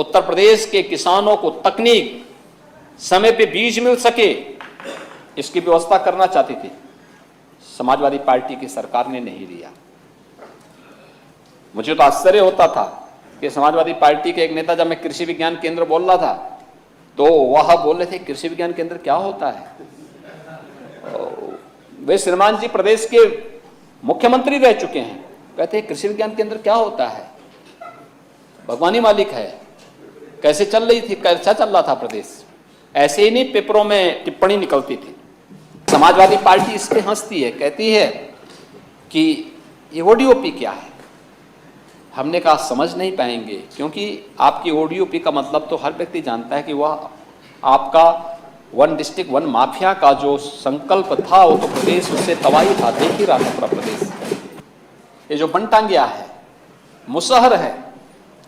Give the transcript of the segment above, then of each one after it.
उत्तर प्रदेश के किसानों को तकनीक, समय पे बीज मिल सके, इसकी व्यवस्था करना चाहती थी। समाजवादी पार्टी की सरकार ने नहीं लिया। मुझे तो आश्चर्य होता था कि समाजवादी पार्टी के एक नेता, जब मैं कृषि विज्ञान केंद्र बोल रहा था तो वह बोल रहे थे कृषि विज्ञान केंद्र क्या होता है। वे श्रीमान जी प्रदेश के मुख्यमंत्री रह चुके हैं, कहते हैं कृषि विज्ञान केंद्र क्या होता है, भगवान ही मालिक है। कैसे चल रही थी, कैसा चल रहा था प्रदेश, ऐसे ही नहीं पेपरों में टिप्पणी निकलती थी। समाजवादी पार्टी इस पे हंसती है, कहती है कि ये ओडीओपी क्या है। हमने कहा समझ नहीं पाएंगे, क्योंकि आपकी ओडीओपी का मतलब तो हर व्यक्ति जानता है कि वह आपका वन डिस्ट्रिक्ट वन माफिया का जो संकल्प था वो तो प्रदेश उससे तबाही था, देख ही रहा था पूरा प्रदेश। ये जो बनटांगिया है, मुसहर है,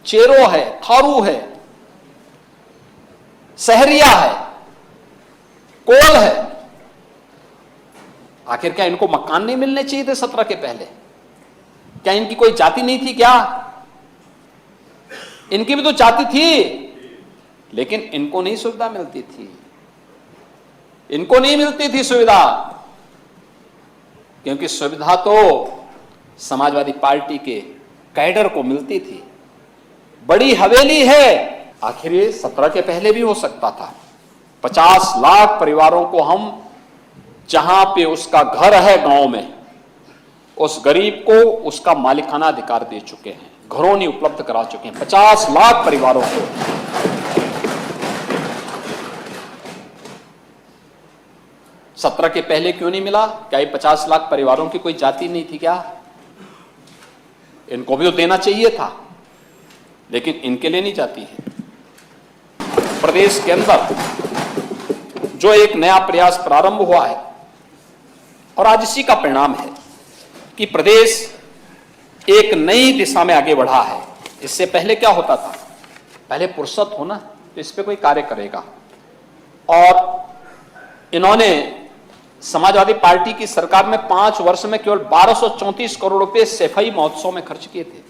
चेरो है, थारू है, सहरिया है, कोल है, आखिर क्या इनको मकान नहीं मिलने चाहिए थे 17 के पहले? क्या इनकी कोई जाति नहीं थी क्या? इनकी भी तो जाति थी, लेकिन इनको नहीं सुविधा मिलती थी, इनको नहीं मिलती थी सुविधा, क्योंकि सुविधा तो समाजवादी पार्टी के कैडर को मिलती थी। बड़ी हवेली है, आखिर ये 17 के पहले भी हो सकता था। 50 लाख परिवारों को हम, जहां पे उसका घर है गांव में, उस गरीब को उसका मालिकाना अधिकार दे चुके हैं, घरौनी उपलब्ध करा चुके हैं 50 लाख परिवारों को। सत्रह के पहले क्यों नहीं मिला? क्या ये 50 लाख परिवारों की कोई जाति नहीं थी क्या? इनको भी तो देना चाहिए था, लेकिन इनके लिए नहीं जाती है। प्रदेश के अंदर जो एक नया प्रयास प्रारंभ हुआ है और आज इसी का परिणाम है कि प्रदेश एक नई दिशा में आगे बढ़ा है। इससे पहले क्या होता था? पहले फुर्सत हो ना तो इस पे कोई कार्य करेगा, और इन्होंने समाजवादी पार्टी की सरकार में 5 वर्ष में केवल 1234 करोड़ रुपए सफाई महोत्सव में खर्च किए थे।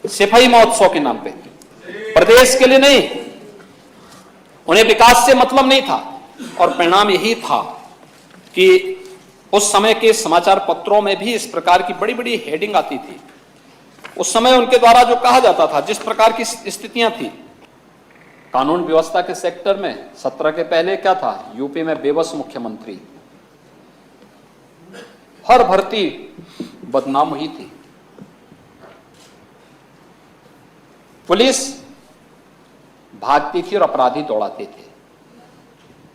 सफाई महोत्सव के नाम पे, प्रदेश के लिए नहीं, उन्हें विकास से मतलब नहीं था। और परिणाम यही था कि उस समय के समाचार पत्रों में भी इस प्रकार की बड़ी बड़ी हेडिंग आती थी। उस समय उनके द्वारा जो कहा जाता था, जिस प्रकार की स्थितियां थी कानून व्यवस्था के सेक्टर में, 17 के पहले क्या था? यूपी में बेबस मुख्यमंत्री, हर भर्ती बदनाम हुई थी, पुलिस भागती थी और अपराधी दौड़ाते थे।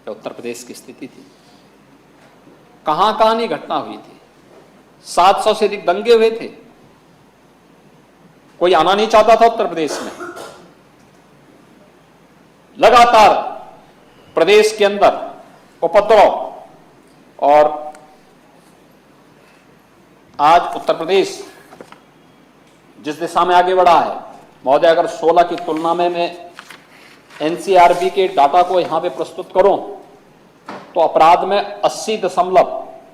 उत्तर प्रदेश की स्थिति थी। कहां कहां नहीं घटना हुई थी। 700 से अधिक दंगे हुए थे। कोई आना नहीं चाहता था उत्तर प्रदेश में। लगातार प्रदेश के अंदर उपद्रव, और आज उत्तर प्रदेश जिस दिशा में आगे बढ़ा है महोदय, अगर 16 की तुलना में मैं एनसीआरबी के डाटा को यहां पे प्रस्तुत करूं तो अपराध में 80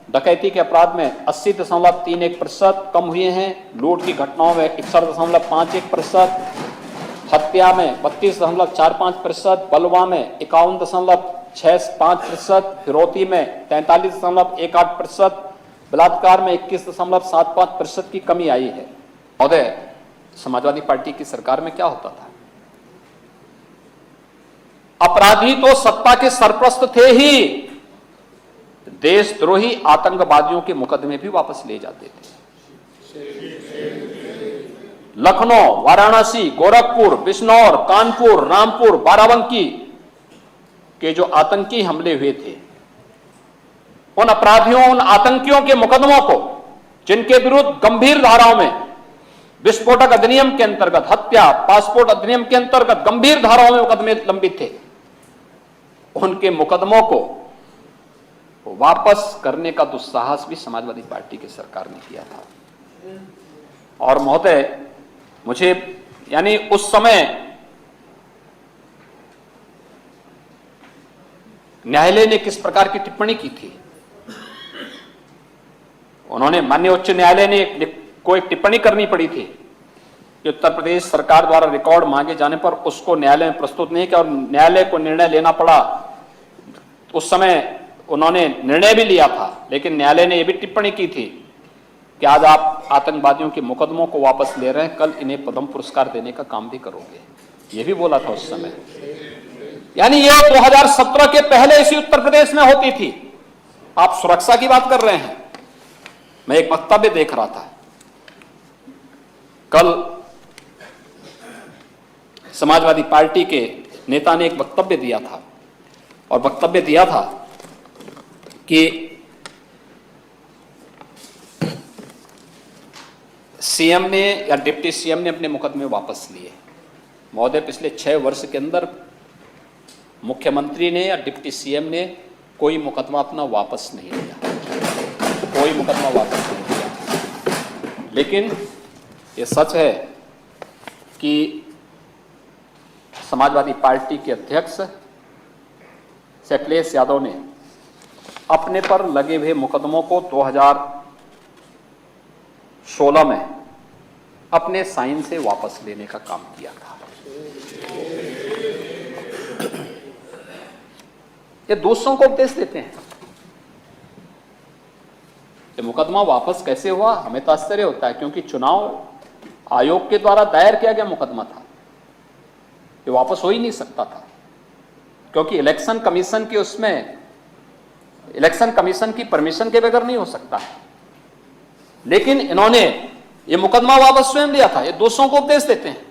डकैती के अपराध में 80.31% कम हुए हैं। लूट की घटनाओं में 61.51%, हत्या में 32.45%, बलवा में 51.65%, फिरौती में 43.18%, बलात्कार में 21.75% की कमी आई है। महोदय, समाजवादी पार्टी की सरकार में क्या होता था? अपराधी तो सत्ता के सरप्रस्त थे ही, देशद्रोही आतंकवादियों के मुकदमे भी वापस ले जाते थे। लखनऊ, वाराणसी, गोरखपुर, बिजनौर, कानपुर, रामपुर, बाराबंकी के जो आतंकी हमले हुए थे, उन अपराधियों, उन आतंकियों के मुकदमों को, जिनके विरुद्ध गंभीर धाराओं में, विस्फोटक अधिनियम के अंतर्गत, हत्या, पासपोर्ट अधिनियम के अंतर्गत गंभीर धाराओं में मुकदमे लंबित थे, उनके मुकदमों को वापस करने का दुस्साहस भी समाजवादी पार्टी की सरकार ने किया था। और महोदय, मुझे यानी उस समय न्यायालय ने किस प्रकार की टिप्पणी की थी? उन्होंने, माननीय उच्च न्यायालय ने को एक टिप्पणी करनी पड़ी थी कि उत्तर प्रदेश सरकार द्वारा रिकॉर्ड मांगे जाने पर उसको न्यायालय में प्रस्तुत नहीं किया और न्यायालय को निर्णय लेना पड़ा। उस समय उन्होंने निर्णय भी लिया था, लेकिन न्यायालय ने यह भी टिप्पणी की थी कि आज आप आतंकवादियों के मुकदमों को वापस ले रहे हैं, कल इन्हें पद्म पुरस्कार देने का काम भी करोगे, यह भी बोला था उस समय। यानी ये 2017 के पहले इसी उत्तर प्रदेश में होती थी। आप सुरक्षा की बात कर रहे हैं। मैं एक वक्तव्य देख रहा था, कल समाजवादी पार्टी के नेता ने एक वक्तव्य दिया था और वक्तव्य दिया था कि सीएम ने या डिप्टी सीएम ने अपने मुकदमे वापस लिए। महोदय, पिछले 6 वर्ष के अंदर मुख्यमंत्री ने या डिप्टी सीएम ने कोई मुकदमा अपना वापस नहीं लिया, कोई मुकदमा वापस नहीं लिया। लेकिन ये सच है कि समाजवादी पार्टी के अध्यक्ष अखिलेश यादव ने अपने पर लगे हुए मुकदमों को 2016 में अपने साइन से वापस लेने का काम किया था। ये दूसरों को उपदेश देते हैं। ये मुकदमा वापस कैसे हुआ, हमें तो आश्चर्य होता है, क्योंकि चुनाव आयोग के द्वारा दायर किया गया मुकदमा था। ये वापस हो ही नहीं सकता था, क्योंकि इलेक्शन कमीशन की उसमें इलेक्शन कमीशन की परमिशन के बगैर नहीं हो सकता है। लेकिन इन्होंने ये मुकदमा वापस स्वयं लिया था। ये दूसरों को उपदेश देते हैं।